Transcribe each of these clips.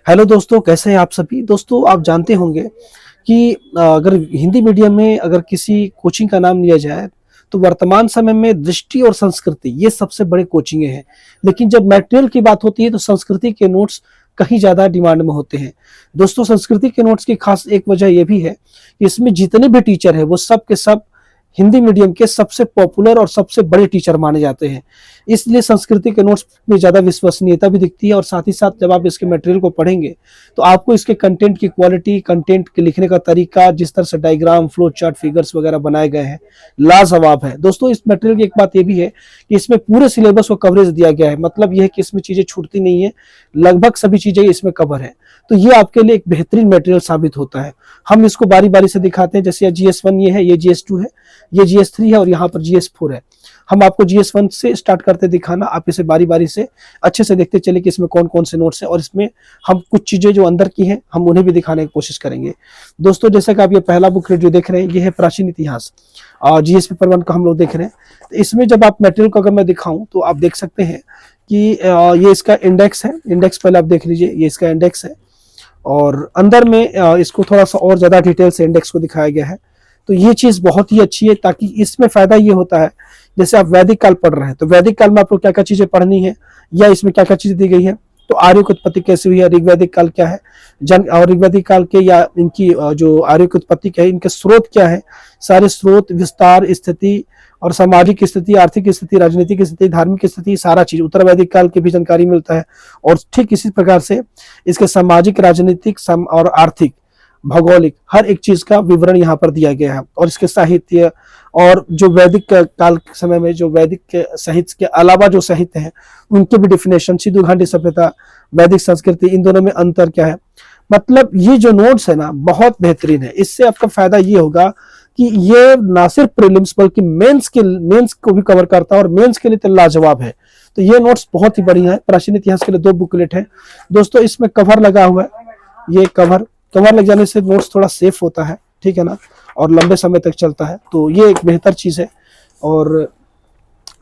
Hello दोस्तों, कैसे हैं आप सभी। दोस्तों, आप जानते होंगे कि अगर हिंदी मीडियम में अगर किसी कोचिंग का नाम लिया जाए तो वर्तमान समय में दृष्टि और संस्कृति ये सबसे बड़े कोचिंगे हैं। लेकिन जब मटेरियल की बात होती है तो संस्कृति के नोट्स कहीं ज़्यादा डिमांड में होते हैं। दोस्तों, संस्कृति के नोट्स की खास एक वजह ये भी है कि इसमें जितने भी टीचर हैं वो सब के सब हिंदी मीडियम के सबसे पॉपुलर और सबसे बड़े टीचर माने जाते हैं। इसलिए संस्कृति के नोट्स में ज़्यादा विश्वसनीयता भी दिखती है और साथ ही साथ जब आप इसके मटेरियल को पढ़ेंगे तो आपको इसके कंटेंट की क्वालिटी, कंटेंट के लिखने का तरीका, जिस तरह से डायग्राम, फ्लो चार्ट, फिगर्स वगैरह बनाए गए हैं, लाजवाब है। दोस्तों, इस मटेरियल की एक बात ये भी है कि इसमें पूरे सिलेबस को कवरेज दिया गया है। मतलब यह है कि इसमें चीज़ें छूटती नहीं है, लगभग सभी चीज़ें इसमें कवर है। तो ये आपके लिए एक बेहतरीन मटेरियल साबित होता है। हम इसको बारी बारी से दिखाते हैं। जैसे GS1 ये है, ये GS2 है, ये GS3 है और यहाँ पर GS4 है। हम आपको GS1 से स्टार्ट करते दिखाना, आप इसे बारी बारी से अच्छे से देखते चले कि इसमें कौन कौन से नोट्स हैं और इसमें हम कुछ चीज़ें जो अंदर की हैं हम उन्हें भी दिखाने की कोशिश करेंगे। दोस्तों, जैसा कि आप ये पहला बुक जो देख रहे हैं ये है प्राचीन इतिहास, GS पेपर 1 का हम लोग देख रहे हैं। तो इसमें जब आप मटेरियल को अगर मैं दिखाऊं तो आप देख सकते हैं कि ये इसका इंडेक्स है। इंडेक्स पहले आप देख लीजिए, ये इसका इंडेक्स है और अंदर में इसको थोड़ा सा और ज़्यादा डिटेल से इंडेक्स को दिखाया गया है। तो ये चीज़ बहुत ही अच्छी है, ताकि इसमें फ़ायदा ये होता है जैसे आप वैदिक काल पढ़ रहे हैं तो वैदिक काल में आपको क्या क्या चीज़ें पढ़नी है या इसमें क्या क्या चीज़ें दी गई है। तो आर्यों की उत्पत्ति कैसे हुई है, ऋग्वैदिक काल क्या है, और ऋग्वैदिक काल के या इनकी जो आर्यों की उत्पत्ति क्या है, इनके स्रोत क्या है, सारे स्रोत, विस्तार, स्थिति और सामाजिक स्थिति, आर्थिक स्थिति, राजनीतिक स्थिति, धार्मिक स्थिति, सारा चीज उत्तर वैदिक काल की भी जानकारी मिलता है। और ठीक इसी प्रकार से इसके सामाजिक, राजनीतिक और आर्थिक, भौगोलिक हर एक चीज का विवरण यहाँ पर दिया गया है। और इसके साहित्य और जो वैदिक काल के समय में जो वैदिक साहित्य के अलावा जो साहित्य है उनके भी डिफिनेशन, सिंधु घाटी सभ्यता, वैदिक संस्कृति, इन दोनों में अंतर क्या है। मतलब ये जो नोट्स है ना बहुत बेहतरीन है। इससे आपका फायदा ये होगा कि ये ना सिर्फ प्रीलिम्स बल्कि मेंस को भी कवर करता है और मेंस के लिए तो लाजवाब है। तो ये नोट्स बहुत ही बढ़िया है। प्राचीन इतिहास के लिए 2 बुकलेट है। दोस्तों, इसमें कवर लगा हुआ है। ये कवर लग जाने से नोट्स थोड़ा सेफ होता है, ठीक है ना, और लंबे समय तक चलता है। तो ये एक बेहतर चीज है। और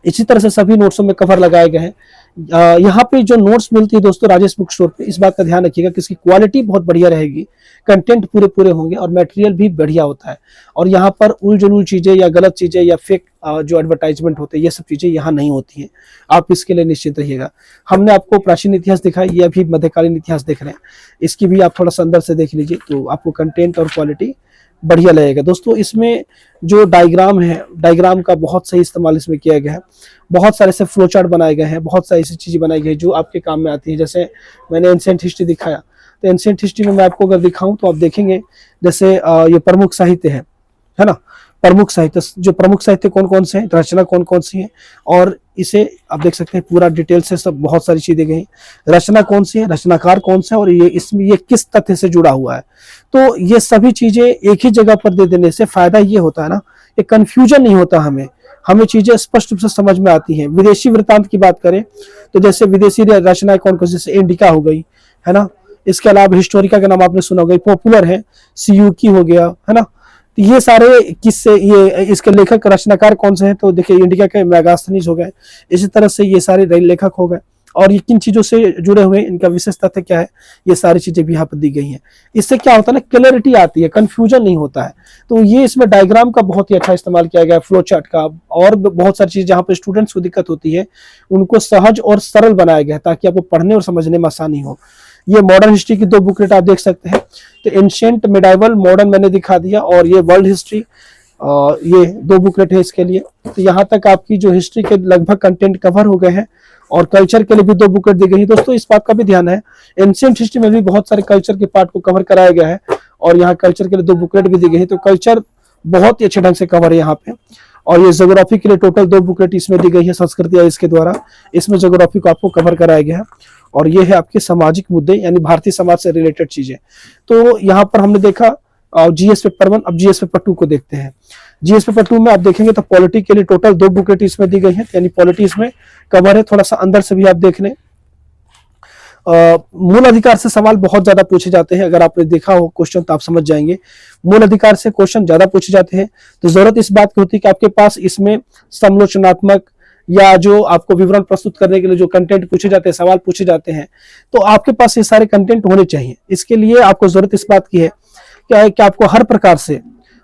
इसी तरह से सभी नोट्सों में कवर लगाए गए हैं। यहाँ पे जो नोट्स मिलती है दोस्तों राजेश बुक स्टोर पे, इस बात का ध्यान रखिएगा कि इसकी क्वालिटी बहुत बढ़िया रहेगी, कंटेंट पूरे होंगे और मटेरियल भी बढ़िया होता है। और यहाँ पर उलझुल चीजें या गलत चीजें या फेक जो एडवर्टाइजमेंट होते हैं ये सब चीजें यहाँ नहीं होती हैं। आप इसके लिए निश्चित रहिएगा। हमने आपको प्राचीन इतिहास दिखाई, ये अभी मध्यकालीन इतिहास देख रहे हैं, इसकी भी आप थोड़ा सा अंदर से देख लीजिए तो आपको कंटेंट और क्वालिटी बढ़िया लगेगा। दोस्तों, इसमें जो डायग्राम है, डायग्राम का बहुत सही इस्तेमाल इसमें किया गया है। बहुत सारे से फ्लो चार्ट बनाए गए हैं, बहुत सारी ऐसी चीजें बनाई गई जो आपके काम में आती है। जैसे मैंने एंशिएंट हिस्ट्री दिखाया, तो एंशिएंट हिस्ट्री में मैं आपको अगर दिखाऊं तो आप देखेंगे जैसे ये प्रमुख साहित्य है ना, प्रमुख साहित्य, जो प्रमुख साहित्य कौन कौन से हैं, रचना कौन कौन सी है, और इसे आप देख सकते हैं पूरा डिटेल से सब बहुत सारी चीजें गई। रचना कौन सी है, रचनाकार कौन सा है और ये इसमें ये किस तथ्य से जुड़ा हुआ है। तो ये सभी चीजें एक ही जगह पर दे देने से फायदा ये होता है ना, ये कंफ्यूजन नहीं होता, हमें चीजें स्पष्ट रूप से समझ में आती हैं। विदेशी वृत्तांत की बात करें तो जैसे विदेशी रचनाएं कौन कौन, जैसे इंडिका हो गई, है ना। इसके अलावा हिस्टोरिका का नाम आपने सुना होगा, पॉपुलर है, सियूकी हो गया, है ना। तो ये सारे किससे, ये इसके लेखक रचनाकार कौन से हैं, तो देखिए इंडिका के मेगास्थनीज हो गए। इसी तरह से ये सारे लेखक हो गए और ये किन चीजों से जुड़े हुए हैं, इनका विशेष तथ्य क्या है, ये सारी चीजें भी यहाँ पर दी गई हैं। इससे क्या होता है ना, क्लैरिटी आती है, कंफ्यूजन नहीं होता है। तो ये इसमें डायग्राम का बहुत ही अच्छा इस्तेमाल किया गया है, फ्लो चार्ट का, और बहुत सारी चीजें जहाँ पर स्टूडेंट्स को दिक्कत होती है उनको सहज और सरल बनाया गया है ताकि आपको पढ़ने और समझने में आसानी हो। ये मॉडर्न हिस्ट्री की 2 बुकलेट आप देख सकते हैं। तो एंशिएंट, मिडाइवल, मॉडर्न मैंने दिखा दिया, और ये वर्ल्ड हिस्ट्री, ये 2 बुकलेट है इसके लिए। तो यहाँ तक आपकी जो हिस्ट्री के लगभग कंटेंट कवर हो गए हैं और कल्चर के लिए भी 2 बुकलेट दी गई है। दोस्तों, इस बात का भी ध्यान है, एंशिएंट हिस्ट्री में भी बहुत सारे कल्चर के पार्ट को कवर कराया गया है और यहाँ कल्चर के लिए 2 बुकलेट भी दी गई है। तो कल्चर बहुत ही अच्छे ढंग से कवर है यहाँ पे। और ये ज्योग्राफी के लिए टोटल 2 बुकलेट इसमें दी गई है, संस्कृति इसके द्वारा, इसमें ज्योग्राफी को आपको कवर कराया गया है। और ये है आपके सामाजिक मुद्दे यानी भारतीय समाज से रिलेटेड चीजें। तो यहाँ पर हमने देखा GS पेपर 1, अब GS पेपर 2 को देखते हैं। GS पेपर 2 में आप देखेंगे तो पॉलिटी के लिए टोटल 2 बुकलेट इसमें दी गई है, यानी पॉलिटी इसमें कवर है। थोड़ा सा अंदर से भी आप देख लें, मूल अधिकार से सवाल बहुत ज्यादा पूछे जाते हैं। अगर आपने देखा हो क्वेश्चन तो आप समझ जाएंगे, मूल अधिकार से क्वेश्चन ज्यादा पूछे जाते हैं। तो जरूरत इस बात की होती है कि आपके पास इसमें समालोचनात्मक या जो आपको विवरण प्रस्तुत करने के लिए जो कंटेंट पूछे जाते हैं, सवाल पूछे जाते हैं, तो आपके पास ये सारे कंटेंट होने चाहिए। इसके लिए आपको जरूरत इस बात की है क्या है कि आपको हर प्रकार से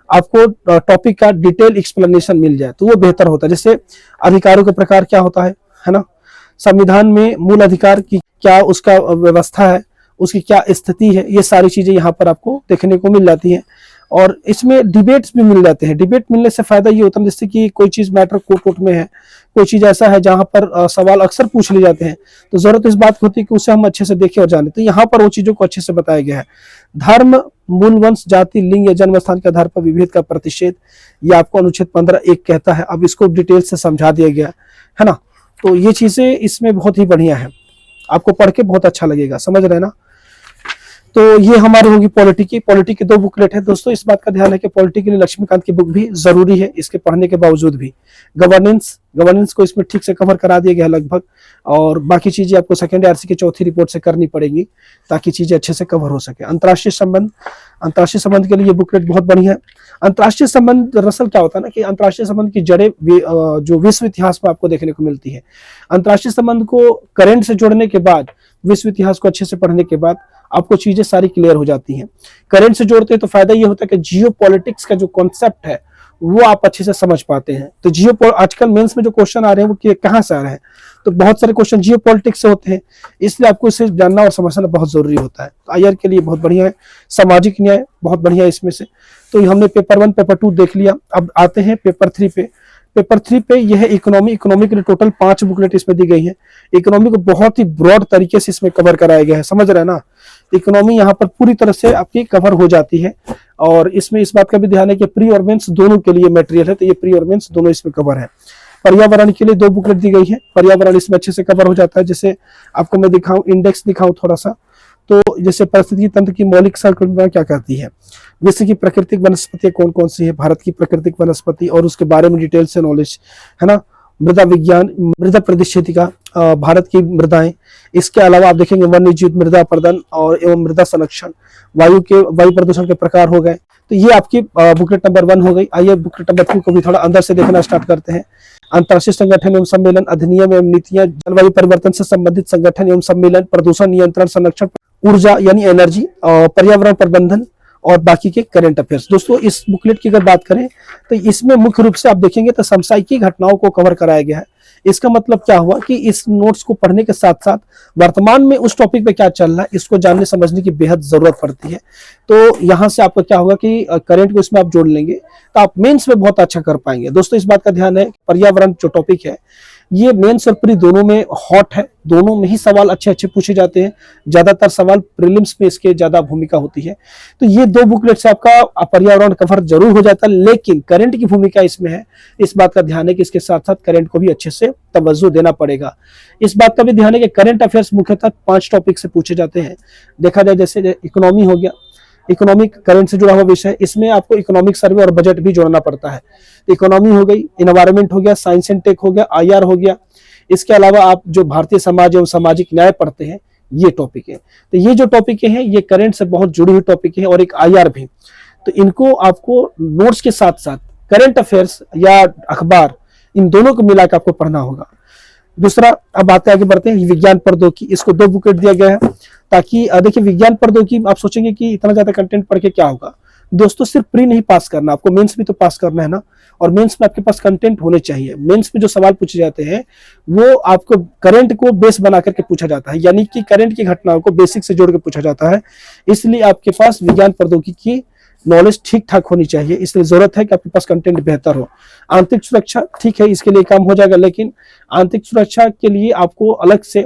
आपको टॉपिक का डिटेल एक्सप्लेनेशन मिल जाए, तो वो बेहतर होता है। जैसे अधिकारों के प्रकार क्या होता है ना, संविधान में मूल अधिकार की क्या उसका व्यवस्था है, उसकी क्या स्थिति है, ये सारी चीजें यहाँ पर आपको देखने को मिल जाती हैं। और इसमें डिबेट्स भी मिल जाते हैं। डिबेट मिलने से फायदा ये होता है जैसे कि कोई चीज मैटर कोर्ट में है, कोई चीज ऐसा है जहां पर सवाल अक्सर पूछ लिए जाते हैं, तो जरूरत इस बात की होती है कि उसे हम अच्छे से देखें और जाने। तो यहाँ पर वो चीजों को अच्छे से बताया गया है। धर्म, मूल वंश, जाति, लिंग या जन्म स्थान के आधार पर विभेद का प्रतिषेध, ये आपको अनुच्छेद 15(1) कहता है। अब इसको डिटेल से समझा दिया गया है ना। तो ये चीजें इसमें बहुत ही बढ़िया है, आपको पढ़ के बहुत अच्छा लगेगा, समझ रहे ना। तो ये हमारी होगी पॉलिटी की 2 बुकलेट है दोस्तों। इस बात का ध्यान है कि पॉलिटी के लिए लक्ष्मीकांत की बुक भी जरूरी है, इसके पढ़ने के बावजूद भी। गवर्नेंस को इसमें ठीक से कवर करा दिया गया लगभग, और बाकी चीजें आपको सेकेंड आरसी की चौथी रिपोर्ट से करनी पड़ेगी ताकि चीजें अच्छे से कवर हो सके। अंतर्राष्ट्रीय संबंध के लिए ये बुकलेट बहुत बढ़िया है। अंतर्राष्ट्रीय संबंध दरअसल क्या होता है ना कि अंतर्राष्ट्रीय संबंध की जड़ें जो विश्व इतिहास में आपको देखने को मिलती है। अंतर्राष्ट्रीय संबंध को करंट से जोड़ने के बाद, विश्व इतिहास को अच्छे से पढ़ने के बाद आपको चीजें सारी क्लियर हो जाती हैं। करंट से जोड़ते हैं तो फायदा ये होता है कि जियो पॉलिटिक्स का जो कॉन्सेप्ट है वो आप अच्छे से समझ पाते हैं। तो आजकल मेंस में जो क्वेश्चन आ रहे हैं वो कहाँ से आ रहे हैं, तो बहुत सारे क्वेश्चन जियो पॉलिटिक्स से होते हैं, इसलिए आपको इसे जानना और समझना बहुत जरूरी होता है। तो आईआर के लिए बहुत बढ़िया है। सामाजिक न्याय बहुत बढ़िया है इसमें से। तो हमने पेपर 1 पेपर 2 देख लिया। अब आते हैं पेपर 3 पे। पेपर 3 पे यह है इकोनॉमी के लिए टोटल 5 बुकलेट इसमें दी गई है। इकोनॉमी को बहुत ही ब्रॉड तरीके से इसमें कवर कराया गया है, समझ रहे हैं ना। इकोनॉमी यहाँ पर पूरी तरह से आपकी कवर हो जाती है। और इसमें इस बात का भी ध्यान है कि प्री और मेंस दोनों के लिए मटेरियल है, तो ये प्री और मेंस दोनों इसमें कवर है। पर्यावरण के लिए 2 बुकलेट दी गई है। पर्यावरण इसमें अच्छे से कवर हो जाता है। जैसे आपको मैं दिखाऊं, इंडेक्स दिखाऊं थोड़ा सा, तो जैसे परिस्थिति तंत्र की मौलिक संरचना क्या करती है, विश्व की प्राकृतिक वनस्पतियां कौन कौन सी है, भारत की प्राकृतिक वनस्पति और उसके बारे में डिटेल से नॉलेज है ना। मृदा विज्ञान, मृदा परिस्थितिका, भारत की मृदाएं। इसके अलावा आप देखेंगे वन्य जीव, मृदा प्रदन और एवं मृदा संरक्षण, वायु प्रदूषण के प्रकार हो गए। तो ये आपकी बुकलेट नंबर 1 हो गई। आइए बुकलेट नंबर 2 को भी थोड़ा अंदर से देखना स्टार्ट करते हैं। अंतर्राष्ट्रीय संगठन एवं सम्मेलन, अधिनियम एवं नीतियां, जलवायु परिवर्तन से संबंधित संगठन एवं सम्मेलन, प्रदूषण नियंत्रण, संरक्षण, ऊर्जा यानी एनर्जी, पर्यावरण प्रबंधन और बाकी के करंट अफेयर्स। दोस्तों इस बुकलेट की अगर बात करें तो इसमें मुख्य रूप से आप देखेंगे तो समसामयिक घटनाओं को कवर कराया गया है। इसका मतलब क्या हुआ कि इस नोट्स को पढ़ने के साथ साथ वर्तमान में उस टॉपिक पे क्या चल रहा है इसको जानने समझने की बेहद जरूरत पड़ती है। तो यहां से आपको क्या होगा कि करंट को इसमें आप जोड़ लेंगे तो आप मेंस में बहुत अच्छा कर पाएंगे। दोस्तों इस बात का ध्यान है, पर्यावरण जो टॉपिक है ये मेंस और प्री दोनों में हॉट है, दोनों में ही सवाल अच्छे अच्छे पूछे जाते हैं। ज्यादातर सवाल प्रीलिम्स में इसके ज्यादा भूमिका होती है। तो ये 2 बुकलेट से आपका पर्यावरण कवर जरूर हो जाता है, लेकिन करंट की भूमिका इसमें है। इस बात का ध्यान है कि इसके साथ साथ करंट को भी अच्छे से तवज्जो देना पड़ेगा। इस बात का भी ध्यान है कि करंट अफेयर्स मुख्यतः 5 टॉपिक से पूछे जाते हैं। देखा जाए जैसे इकोनॉमी हो गया, इकोनॉमिक करंट से जुड़ा हुआ विषय, इसमें आपको इकोनॉमिक सर्वे और बजट भी जोड़ना पड़ता है। इकोनॉमी हो गई, एनवायरनमेंट हो गया, साइंस एंड टेक हो गया, आईआर हो गया। इसके अलावा आप जो भारतीय समाज एवं सामाजिक न्याय पढ़ते हैं ये टॉपिक है। तो ये जो टॉपिक है ये करंट से बहुत जुड़ी हुई टॉपिक है और एक आईआर भी। तो इनको आपको नोट्स के साथ साथ करंट अफेयर्स या अखबार इन दोनों को मिलाकर आपको पढ़ना होगा। दूसरा, अब आते आगे बढ़ते हैं विज्ञान प्रौद्योगिकी। इसको 2 बुकलेट दिया गया है ताकि देखिए विज्ञान प्रौद्योगिकी आप सोचेंगे कि इतना ज्यादा कंटेंट पढ़ के क्या होगा। दोस्तों सिर्फ प्री नहीं पास करना, आपको मेंस भी तो पास करना है ना। और मेंस में आपके पास कंटेंट होने चाहिए। मेंस में जो सवाल पूछे जाते हैं वो आपको करंट को बेस बना करके पूछा जाता है, यानी कि करंट की घटनाओं को बेसिक से जोड़ के पूछा जाता है। इसलिए आपके पास विज्ञान प्रौद्योगिकी की नॉलेज ठीक ठाक होनी चाहिए। इसलिए जरूरत है कि आपके पास कंटेंट बेहतर हो। आंतरिक सुरक्षा ठीक है, इसके लिए काम हो जाएगा, लेकिन आंतरिक सुरक्षा के लिए आपको अलग से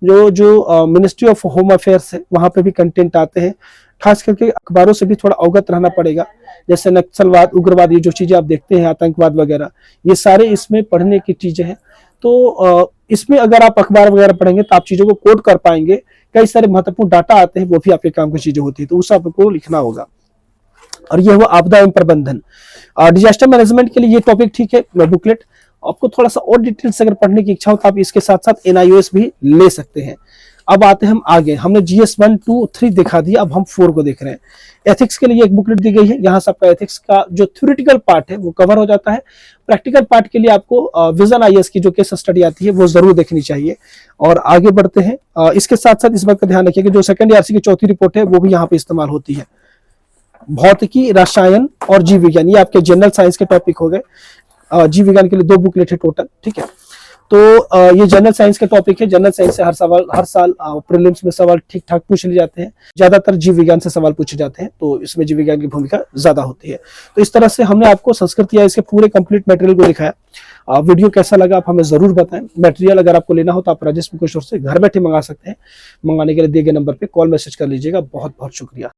जो मिनिस्ट्री ऑफ होम अफेयर्स है वहां पे भी कंटेंट आते हैं। खास करके अखबारों से भी थोड़ा अवगत रहना पड़ेगा, जैसे नक्सलवाद, उग्रवाद, ये जो चीजें आप देखते हैं, आतंकवाद वगैरह, ये सारे इसमें पढ़ने की चीजें हैं। तो इसमें अगर आप अखबार वगैरह पढ़ेंगे तो आप चीजों को कोट कर पाएंगे। कई सारे महत्वपूर्ण डाटा आते हैं, वो भी आपके काम की चीजें होती है, तो उस आपको लिखना होगा। और ये हुआ आपदा एवं प्रबंधन। डिजास्टर मैनेजमेंट के लिए ये टॉपिक ठीक है बुकलेट। आपको थोड़ा सा और डिटेल्स अगर पढ़ने की इच्छा हो तो आप इसके साथ साथ NIOS भी ले सकते हैं। अब आते हैं हम आगे, हमने जीएस 1, 2, 3 दिखा दिया, अब हम 4 को देख रहे हैं। एथिक्स के लिए एक बुकलेट दी गई है, यहाँ से आपका एथिक्स का जो थ्योरेटिकल पार्ट है वो कवर हो जाता है। प्रैक्टिकल पार्ट के लिए आपको विजन आईएएस की जो केस स्टडी आती है वो जरूर देखनी चाहिए। और आगे बढ़ते हैं, इसके साथ साथ इस बात का ध्यान रखिए कि जो सेकंड ईआरसी की चौथी रिपोर्ट है वो भी यहाँ पे इस्तेमाल होती है। भौतिकी, रसायन और जीव विज्ञान, ये आपके जनरल साइंस के टॉपिक हो गए। जीव विज्ञान के लिए 2 बुकलेट है टोटल, ठीक है। तो ये जनरल साइंस के टॉपिक है। जनरल साइंस से हर साल प्रीलिम्स में सवाल ठीक ठाक पूछ लिए जाते हैं। ज्यादातर जीव विज्ञान से सवाल पूछे जाते हैं, तो इसमें जीव विज्ञान की भूमिका ज्यादा होती है। तो इस तरह से हमने आपको संस्कृत या इसके पूरे कंप्लीट मटेरियल को दिखाया। वीडियो कैसा लगा आप हमें जरूर बताएं। मटेरियल अगर आपको लेना हो तो आप राजेश बुक स्टोर से घर बैठे मंगा सकते हैं। मंगाने के लिए दिए गए नंबर पे कॉल मैसेज कर लीजिएगा। बहुत बहुत शुक्रिया।